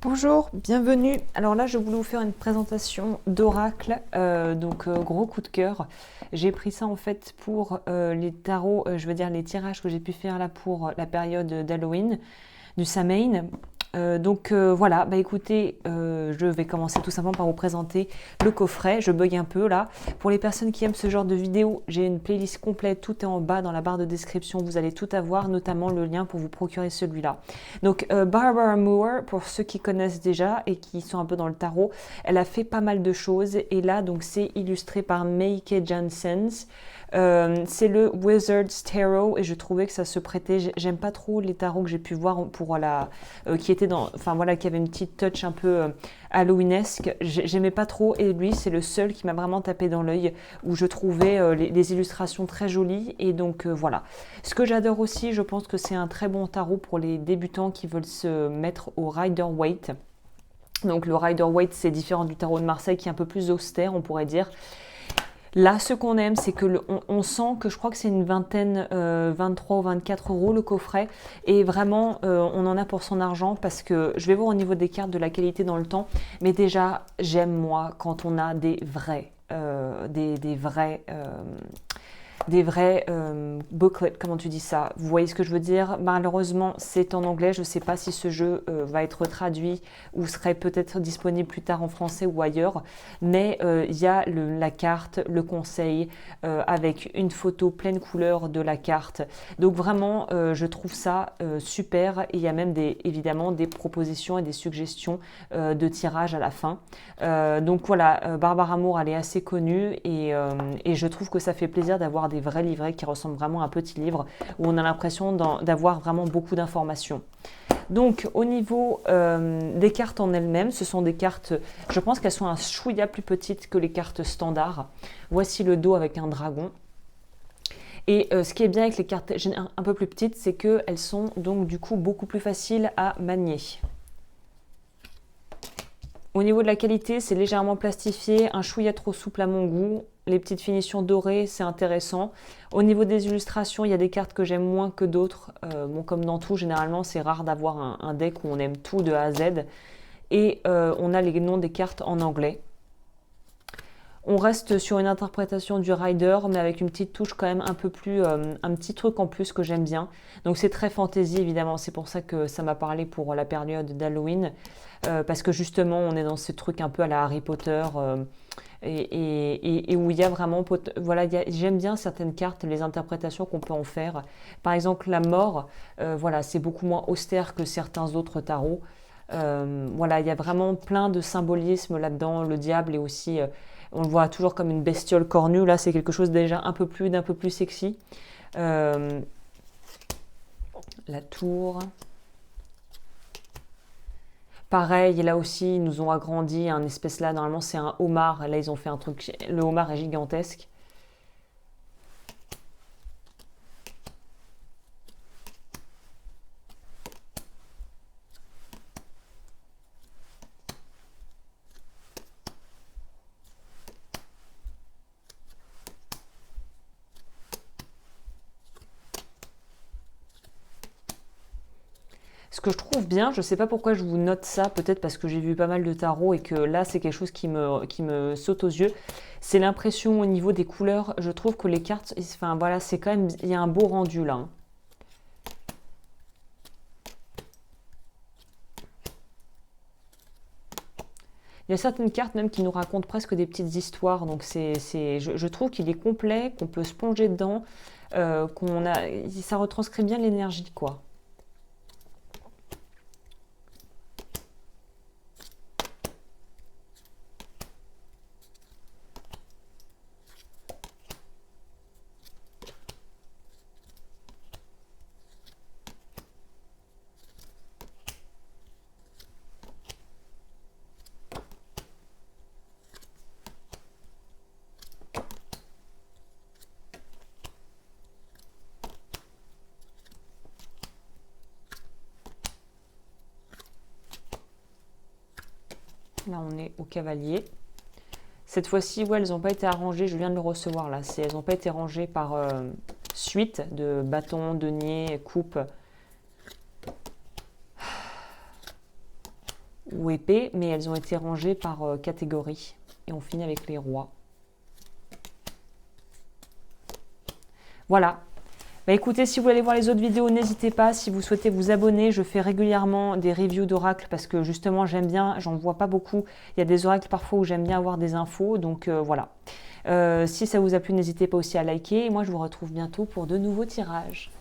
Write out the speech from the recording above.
Bonjour, bienvenue. Alors là, je voulais vous faire une présentation d'oracle, gros coup de cœur. J'ai pris ça en fait pour les tarots, je veux dire les tirages que j'ai pu faire là pour la période d'Halloween, du Samhain. Voilà, bah écoutez, je vais commencer tout simplement par vous présenter le coffret. Je bug un peu là. Pour les personnes qui aiment ce genre de vidéo, j'ai une playlist complète, tout est en bas dans la barre de description, vous allez tout avoir, notamment le lien pour vous procurer celui-là. Barbara Moore, pour ceux qui connaissent déjà et qui sont un peu dans le tarot, elle a fait pas mal de choses et là donc c'est illustré par Meike Janssens. C'est le Wizard's Tarot et je trouvais que ça se prêtait. J'aime pas trop les tarots que j'ai pu voir pour qui étaient qui avait une petite touch un peu halloweenesque. J'aimais pas trop et lui c'est le seul qui m'a vraiment tapé dans l'œil où je trouvais les illustrations très jolies et voilà. Ce que j'adore aussi, je pense que c'est un très bon tarot pour les débutants qui veulent se mettre au Rider-Waite. Donc le Rider-Waite c'est différent du tarot de Marseille qui est un peu plus austère on pourrait dire. Là, ce qu'on aime, c'est que on sent que je crois que c'est une vingtaine, 23 ou 24 euros le coffret. Et vraiment, on en a pour son argent parce que je vais voir au niveau des cartes de la qualité dans le temps. Mais déjà, j'aime moi quand on a des vrais, des vrais booklets, comment tu dis ça? Vous voyez ce que je veux dire? Malheureusement, c'est en anglais. Je ne sais pas si ce jeu va être traduit ou serait peut-être disponible plus tard en français ou ailleurs. Mais il y a la carte, le conseil avec une photo pleine couleur de la carte. Donc vraiment, je trouve ça super. Et il y a même évidemment des propositions et des suggestions de tirage à la fin. Barbara Moore, elle est assez connue et je trouve que ça fait plaisir d'avoir des vrais livrets qui ressemblent vraiment à un petit livre où on a l'impression d'avoir vraiment beaucoup d'informations. Donc au niveau des cartes en elles-mêmes, ce sont des cartes, je pense qu'elles sont un chouïa plus petites que les cartes standards. Voici le dos avec un dragon. Et ce qui est bien avec les cartes un peu plus petites, c'est qu'elles sont donc du coup beaucoup plus faciles à manier. Au niveau de la qualité, c'est légèrement plastifié, un chouïa trop souple à mon goût. Les petites finitions dorées, c'est intéressant. Au niveau des illustrations, il y a des cartes que j'aime moins que d'autres. Comme dans tout, généralement, c'est rare d'avoir un deck où on aime tout de A à Z. Et on a les noms des cartes en anglais. On reste sur une interprétation du rider, mais avec une petite touche quand même un peu plus, un petit truc en plus que j'aime bien. Donc c'est très fantasy évidemment, c'est pour ça que ça m'a parlé pour la période d'Halloween, parce que justement on est dans ce truc un peu à la Harry Potter, et où il y a vraiment, voilà, j'aime bien certaines cartes, les interprétations qu'on peut en faire. Par exemple la mort, voilà, c'est beaucoup moins austère que certains autres tarots. Voilà, il y a vraiment plein de symbolisme là-dedans, le diable est aussi... on le voit toujours comme une bestiole cornue. Là, c'est quelque chose déjà d'un peu plus sexy. La tour. Pareil, là aussi, ils nous ont agrandi un espèce là. Normalement, c'est un homard. Là, ils ont fait un truc. Le homard est gigantesque. Ce que je trouve bien, je ne sais pas pourquoi je vous note ça, peut-être parce que j'ai vu pas mal de tarots et que là c'est quelque chose qui me saute aux yeux, c'est l'impression au niveau des couleurs. Je trouve que les cartes, enfin voilà, c'est quand même, il y a un beau rendu là, hein. Il y a certaines cartes même qui nous racontent presque des petites histoires, donc je trouve qu'il est complet, qu'on peut se plonger dedans, ça retranscrit bien l'énergie quoi. Là, on est au cavalier. Cette fois-ci, ouais, elles n'ont pas été arrangées. Je viens de le recevoir là. Elles n'ont pas été rangées par suite de bâton, denier, coupe. ou épée, mais elles ont été rangées par catégorie. Et on finit avec les rois. Voilà. Bah écoutez, si vous voulez aller voir les autres vidéos, n'hésitez pas. Si vous souhaitez vous abonner, je fais régulièrement des reviews d'oracles parce que justement j'aime bien, j'en vois pas beaucoup. Il y a des oracles parfois où j'aime bien avoir des infos, donc voilà. Si ça vous a plu, n'hésitez pas aussi à liker. Et moi, je vous retrouve bientôt pour de nouveaux tirages.